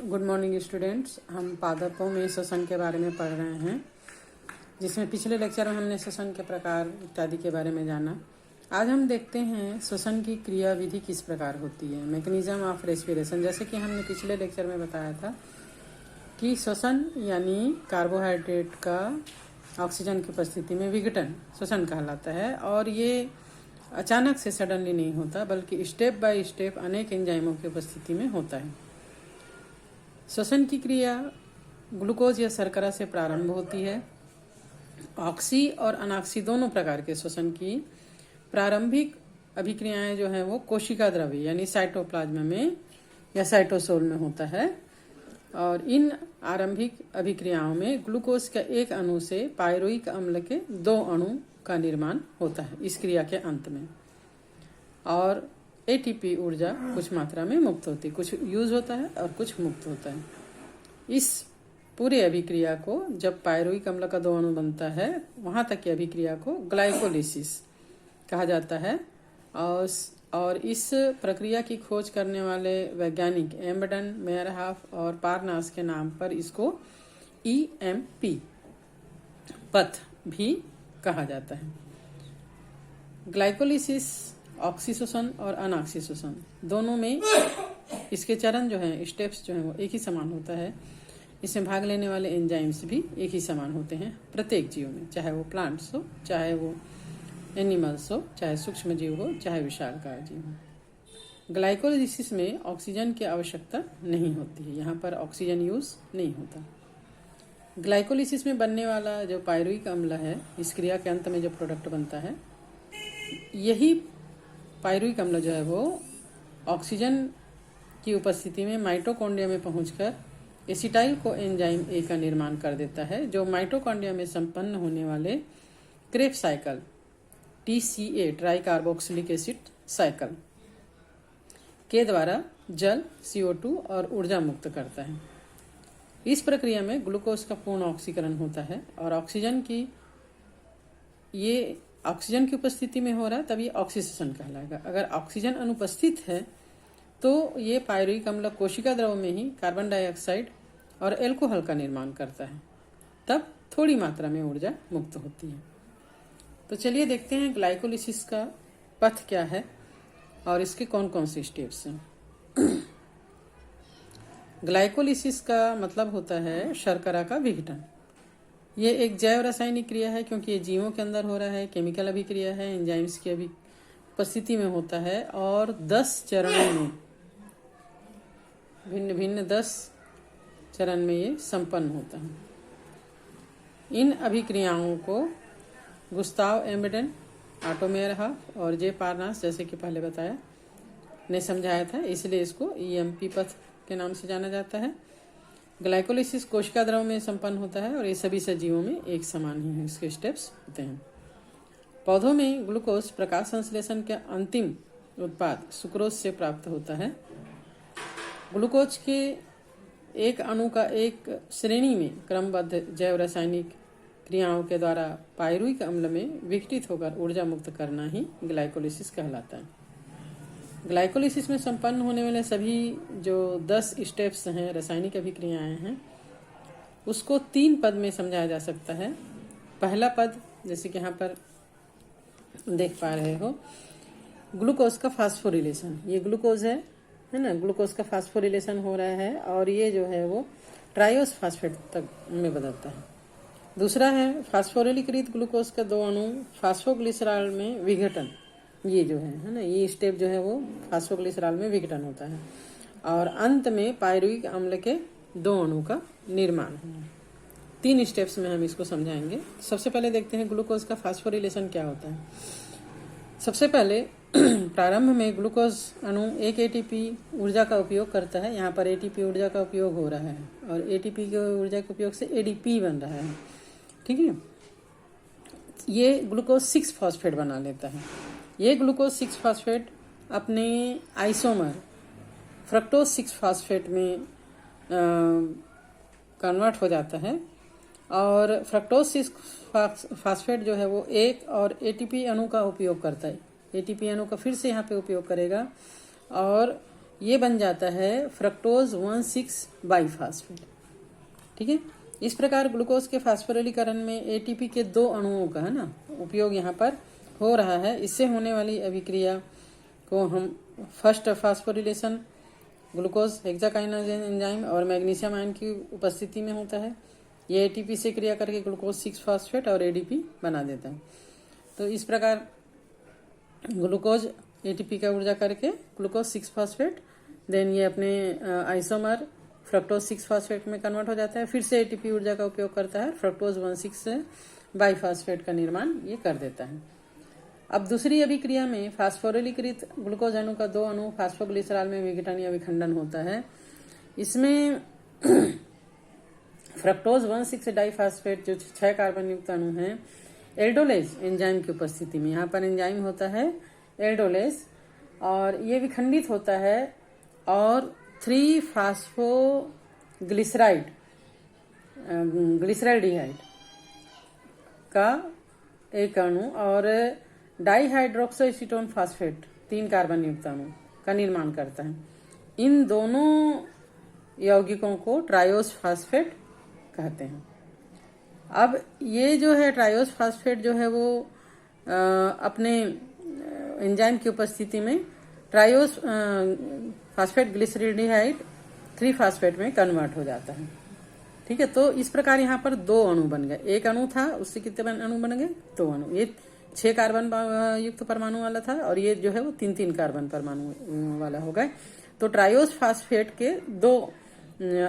Good morning students. हम पादपों में श्वसन के बारे में पढ़ रहे हैं, जिसमें पिछले लेक्चर में हमने श्वसन के प्रकार इत्यादि के बारे में जाना। आज हम देखते हैं श्वसन की क्रिया विधि किस प्रकार होती है, मैकेनिज्म ऑफ रेस्पिरेशन। जैसे कि हमने पिछले लेक्चर में बताया था कि श्वसन यानी कार्बोहाइड्रेट का ऑक्सीजन की उपस्थिति में विघटन श्वसन कहलाता है, और ये अचानक से सडनली नहीं होता, बल्कि स्टेप बाय स्टेप अनेक एंजाइमों की उपस्थिति में होता है। श्वसन की क्रिया ग्लूकोज या शर्करा से प्रारंभ होती है। ऑक्सी और अनॉक्सी दोनों प्रकार के श्वसन की प्रारंभिक अभिक्रियाएं जो है वो कोशिका द्रव्य यानी साइटोप्लाज्म में या साइटोसोल में होता है, और इन आरंभिक अभिक्रियाओं में ग्लूकोज का एक अणु से पायरुविक अम्ल के 2 अणु का निर्माण होता है इस क्रिया के अंत में, और एटीपी ऊर्जा कुछ मात्रा में मुक्त होती है, कुछ यूज होता है और कुछ मुक्त होता है। इस पूरे अभिक्रिया को जब पायरुविक अम्ल का 2 अणु बनता है वहां तक की अभिक्रिया को ग्लाइकोलिसिस कहा जाता है, और इस प्रक्रिया की खोज करने वाले वैज्ञानिक एम्बेडन, मेयरहाफ और पारनास के नाम पर इसको EMP पथ भी कहा जाता है। ग्लाइकोलिसिस ऑक्सी श्वसन और अनॉक्सी श्वसन दोनों में इसके चरण जो है, स्टेप्स जो है वो एक ही समान होता है। इसमें भाग लेने वाले एंजाइम्स भी एक ही समान होते हैं प्रत्येक जीव में, चाहे वो प्लांट्स हो, चाहे वो एनिमल्स हो, चाहे सूक्ष्म जीव हो, चाहे विशालकाय जीव हो। ग्लाइकोलिसिस में ऑक्सीजन की आवश्यकता नहीं होती है, यहाँ पर ऑक्सीजन यूज नहीं होता। ग्लाइकोलिसिस में बनने वाला जो पायरुविक अम्ल है, इस क्रिया के अंत में जो प्रोडक्ट बनता है, यही पायरुविक अम्ल जो है वो ऑक्सीजन की उपस्थिति में माइटोकॉन्ड्रिया में पहुंचकर एसिटाइल को एंजाइम ए का निर्माण कर देता है, जो माइटोकॉन्ड्रिया में संपन्न होने वाले Krebs cycle TCA try carboxylic acid cycle के द्वारा जल, CO2 और ऊर्जा मुक्त करता है। इस प्रक्रिया में ग्लूकोज का पूर्ण ऑक्सीकरण होता है, और ऑक्सीजन की उपस्थिति में हो रहा है तभी ऑक्सीडेशन कहलाएगा। अगर ऑक्सीजन अनुपस्थित है तो ये पायरुविक अम्ल कोशिका द्रव में ही कार्बन डाइऑक्साइड और एल्कोहल का निर्माण करता है, तब थोड़ी मात्रा में ऊर्जा मुक्त होती है। तो चलिए देखते हैं ग्लाइकोलिसिस का पथ क्या है और इसके कौन कौन से स्टेप्स हैं। ग्लाइकोलिसिस का मतलब होता है शर्करा का विघटन। ये एक जैव रासायनिक क्रिया है, क्योंकि ये जीवों के अंदर हो रहा है, केमिकल अभिक्रिया है, एंजाइम्स की उपस्थिति में होता है, और 10 चरणों में भिन्न भिन्न 10 चरण में ये संपन्न होता है। इन अभिक्रियाओं को गुस्ताव एम्बेडन, ऑटो मेयरहाफ और जे पारनास, जैसे कि पहले बताया, ने समझाया था, इसलिए इसको EMP पथ के नाम से जाना जाता है। ग्लाइकोलिसिस कोशिका द्रव में संपन्न होता है, और ये सभी सजीवों में एक समान ही है, इसके स्टेप्स होते हैं। पौधों में ग्लूकोज प्रकाश संश्लेषण के अंतिम उत्पाद सुक्रोज से प्राप्त होता है। ग्लूकोज के एक अणु का एक श्रेणी में क्रमबद्ध जैव रासायनिक क्रियाओं के द्वारा पायरुविक अम्ल में विघटित होकर ऊर्जा मुक्त करना ही ग्लाइकोलिसिस कहलाता है। ग्लाइकोलिसिस में संपन्न होने वाले सभी जो 10 स्टेप्स हैं, रासायनिक अभिक्रियाएं हैं, उसको 3 पद में समझाया जा सकता है। पहला पद, जैसे कि यहाँ पर देख पा रहे हो, ग्लूकोज का फास्फोरिलेशन। ये ग्लूकोज है ना, ग्लूकोज का फास्फोरिलेशन हो रहा है, और ये जो है वो ट्रायोस फास्फेट तक में बदलता है। दूसरा है फास्फोरिलीकृत ग्लूकोज का 2 अणु फास्फोग्लिसरॉल में विघटन। ये जो है ना, ये स्टेप जो है वो फास्फोग्लिसरॉल में विघटन होता है, और अंत में पायरुविक अम्ल के 2 अणु का निर्माण होना। 3 स्टेप्स में हम इसको समझाएंगे। सबसे पहले देखते हैं ग्लूकोज का फास्फोरिलेशन क्या होता है। सबसे पहले प्रारंभ में ग्लूकोज अणु एक ATP ऊर्जा का उपयोग करता है। यहाँ पर ATP ऊर्जा का उपयोग हो रहा है, और ATP के ऊर्जा के उपयोग से ADP बन रहा है, ठीक है। ये ग्लूकोज 6 फॉस्फेट बना लेता है। ये ग्लूकोज 6 फॉस्फेट अपने आइसोमर फ्रक्टोज 6 फॉस्फेट में कन्वर्ट हो जाता है, और फ्रक्टोज 6 फॉस्फेट जो है वो एक और ATP अणु का उपयोग करता है। ATP अणु का फिर से यहाँ पे उपयोग करेगा, और ये बन जाता है फ्रक्टोज 1,6 बाइफास्फेट। ठीक है, इस प्रकार ग्लूकोज के फास्फोरिलीकरण में एटीपी के 2 अणुओं का है ना उपयोग यहाँ पर हो रहा है। इससे होने वाली अभिक्रिया को हम फर्स्ट फास्फोरिलेशन ग्लूकोज हेक्साकाइनेज एंजाइम और मैग्नीशियम आयन की उपस्थिति में होता है। ये एटीपी से क्रिया करके ग्लूकोज 6 फास्फेट और एडीपी बना देता है। तो इस प्रकार ग्लूकोज एटीपी का ऊर्जा करके ग्लूकोज 6 फास्फेट, देन ये अपने आइसोमर फ्रक्टोज 6 फास्फेट में कन्वर्ट हो जाता है। फिर से एटीपी ऊर्जा का उपयोग करता है, फ्रक्टोज 1,6 बाइफास्फेट का निर्माण ये कर देता है। अब दूसरी अभिक्रिया में फास्फोरिलीकृत ग्लूकोज अणु का 2 अणु फास्फोग्लिसरॉल में विघटन या विखंडन होता है। इसमें फ्रक्टोज 1,6 डाइफास्फेट जो 6 कार्बन युक्त अणु है, एल्डोलेज एंजाइम की उपस्थिति में, यहाँ पर एंजाइम होता है एल्डोलेज, और ये विखंडित होता है और 3 फास्फोग्लिसराइड ग्लिसरैल्डिहाइड का एक अणु और डाइहाइड्रोक्सोएसीटोन फास्फेट 3 कार्बन युक्त अणु का निर्माण करता है। इन दोनों यौगिकों को ट्रायोस फास्फेट कहते हैं। अब ये जो है ट्रायोस फास्फेट जो है वो अपने एंजाइम की उपस्थिति में ट्रायोस फास्फेट ग्लिसरैल्डिहाइड 3 फास्फेट में कन्वर्ट हो जाता है। ठीक है, तो इस प्रकार यहाँ पर 2 अणु बन गए। एक अणु था, उससे कितने अणु बन गए? 2 अणु। ये 6 कार्बन युक्त परमाणु वाला था और ये जो है वो 3-3 कार्बन परमाणु वाला हो गए। तो ट्रायोस फास्फेट के 2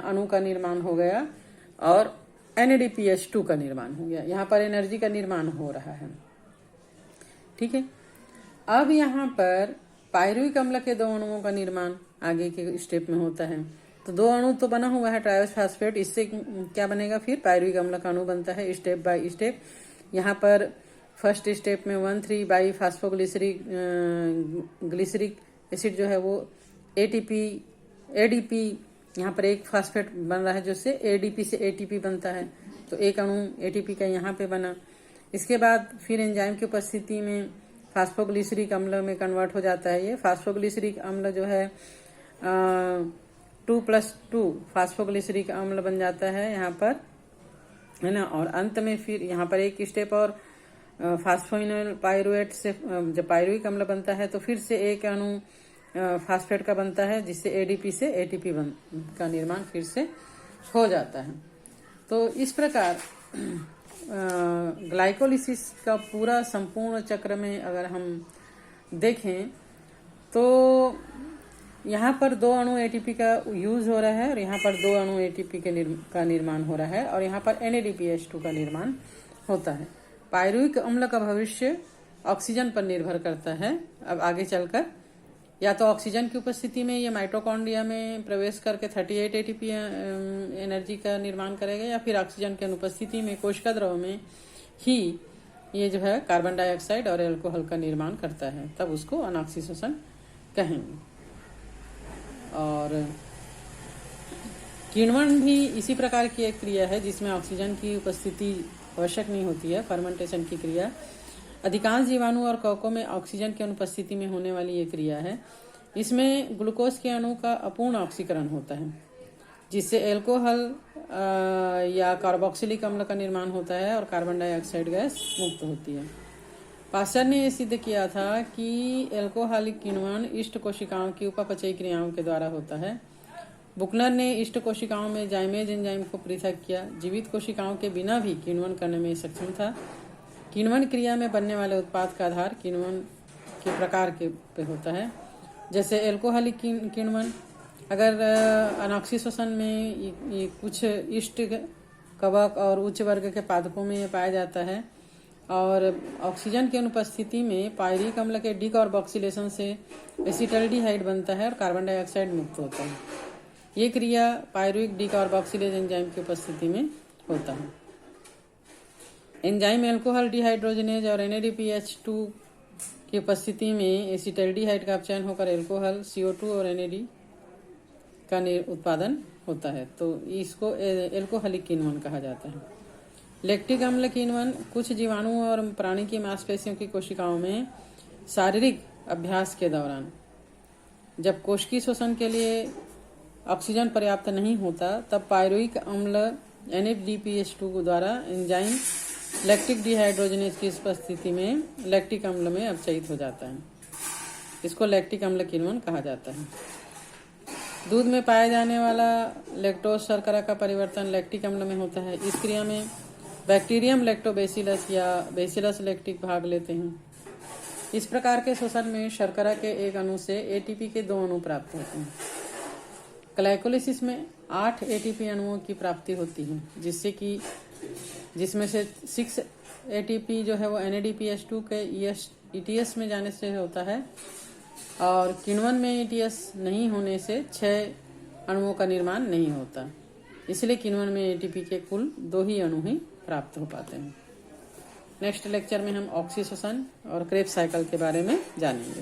अणु का निर्माण हो गया और NADPH2 का निर्माण हो गया। यहाँ पर एनर्जी का निर्माण हो रहा है। ठीक है, अब यहाँ पर पायरुविक अम्ल के 2 अणुओं का निर्माण आगे के स्टेप में होता है। तो 2 अणु तो बना हुआ है ट्रायोस फास्फेट, इससे क्या बनेगा? फिर पायरुविक अम्ल का अणु बनता है स्टेप बाय स्टेप। यहाँ पर फर्स्ट स्टेप में 1,3 बाई फास्फोग्लिसरिक ग्लिसरिक एसिड जो है वो एडीपी, यहाँ पर एक फास्फेट बन रहा है जिससे एडीपी से एटीपी बनता है। तो एक अणु एटीपी का यहाँ पे बना। इसके बाद फिर एंजाइम की उपस्थिति में फास्फोग्लिसरिक अम्ल में कन्वर्ट हो जाता है। ये फास्फोग्लिसरिक अम्ल जो है 2+2 फास्फोग्लिसरिक अम्ल बन जाता है यहाँ पर, है ना। और अंत में फिर यहाँ पर एक स्टेप और फास्फोइनोल पायरुवेट से जब पायरुविक अम्ल बनता है तो फिर से एक अणु फास्फेट का बनता है जिससे एडीपी से एटीपी का निर्माण फिर से हो जाता है। तो इस प्रकार ग्लाइकोलिसिस का पूरा संपूर्ण चक्र में अगर हम देखें तो यहाँ पर 2 अणु एटीपी का यूज हो रहा है और यहाँ पर 2 अणु एटीपी का निर्माण हो रहा है और यहाँ पर NADPH2 का निर्माण होता है। पायरुविक अम्ल का भविष्य ऑक्सीजन पर निर्भर करता है। अब आगे चलकर या तो ऑक्सीजन की उपस्थिति में ये माइटोकॉन्ड्रिया में प्रवेश करके 38 एटीपी एनर्जी का निर्माण करेगा, या फिर ऑक्सीजन की अनुपस्थिति में कोशिका द्रव में ही ये जो है कार्बन डाइऑक्साइड और एल्कोहल का निर्माण करता है, तब उसको अनऑक्सीशोषण कहेंगे। और किण्वन भी इसी प्रकार की एक क्रिया है जिसमें ऑक्सीजन की उपस्थिति आवश्यक नहीं होती है। फर्मेंटेशन की क्रिया अधिकांश जीवाणु और कवकों में ऑक्सीजन की अनुपस्थिति में होने वाली ये क्रिया है। इसमें ग्लूकोज के अणु का अपूर्ण ऑक्सीकरण होता है जिससे एल्कोहल या कार्बोक्सिलिक अम्ल का निर्माण होता है और कार्बन डाइऑक्साइड गैस मुक्त होती है। पास्चर ने यह सिद्ध किया था कि एल्कोहलिक किण्वन इष्ट कोशिकाओं की उपापचयी क्रियाओं के द्वारा होता है। बुकनर ने इष्ट कोशिकाओं में जाइमेज एंजाइम को पृथक किया। जीवित कोशिकाओं के बिना भी किण्वन करने में सक्षम था। किण्वन क्रिया में बनने वाले उत्पाद का आधार किण्वन के प्रकार के पे होता है। जैसे एल्कोहलिक किण्वन अगर अनॉक्सीशोषण में ये कुछ इष्ट कवक और उच्च वर्ग के पादपों में पाया जाता है और ऑक्सीजन की अनुपस्थिति में पायरिक अम्ल के डीकार्बोक्सिलेशन से एसिटल्डिहाइड बनता है और कार्बन डाइऑक्साइड मुक्त होता है। ये क्रिया पायरुविक डीकार्बोक्सिलेज एंजाइम की उपस्थिति में होता है। एंजाइम एल्कोहल डिहाइड्रोजनेज और NADPH2 की उपस्थिति में एसिटल्डिहाइड का अपचयन होकर एल्कोहल CO2 और NAD का उत्पादन होता है। तो इसको एल्कोहलिक किण्वन कहा जाता है। लैक्टिक अम्ल किण्वन कुछ जीवाणु और प्राणी की मांसपेशियों की कोशिकाओं में शारीरिक अभ्यास के दौरान जब कोशिकीय शोषण के लिए ऑक्सीजन पर्याप्त नहीं होता तब पायरुविक अम्ल NADPH2 द्वारा एंजाइम लैक्टिक डिहाइड्रोजनेज की उपस्थिति में लैक्टिक अम्ल में अपचयित हो जाता है। इसको लैक्टिक अम्ल किण्वन कहा जाता है। दूध में पाया जाने वाला लैक्टोज शर्करा का परिवर्तन लैक्टिक अम्ल में होता है। इस क्रिया में बैक्टीरियम लैक्टोबैसिलस या बैसिलस लैक्टिक भाग लेते हैं। इस प्रकार के शोषण में शर्करा के एक अणु से ATP के 2 अणु प्राप्त होते हैं। ग्लाइकोलिसिस में 8 ATP अणुओं की प्राप्ति होती है, जिसमें से 6 ATP जो है वो NADPH2 के ETS में जाने से होता है और किण्वन में ETS नहीं होने से 6 अणुओं का निर्माण नहीं होता। इसलिए किण्वन में ATP के कुल 2 ही अणु ही प्राप्त हो पाते हैं। नेक्स्ट लेक्चर में हम ऑक्सीशोषण और क्रेब्स साइकिल के बारे में जानेंगे।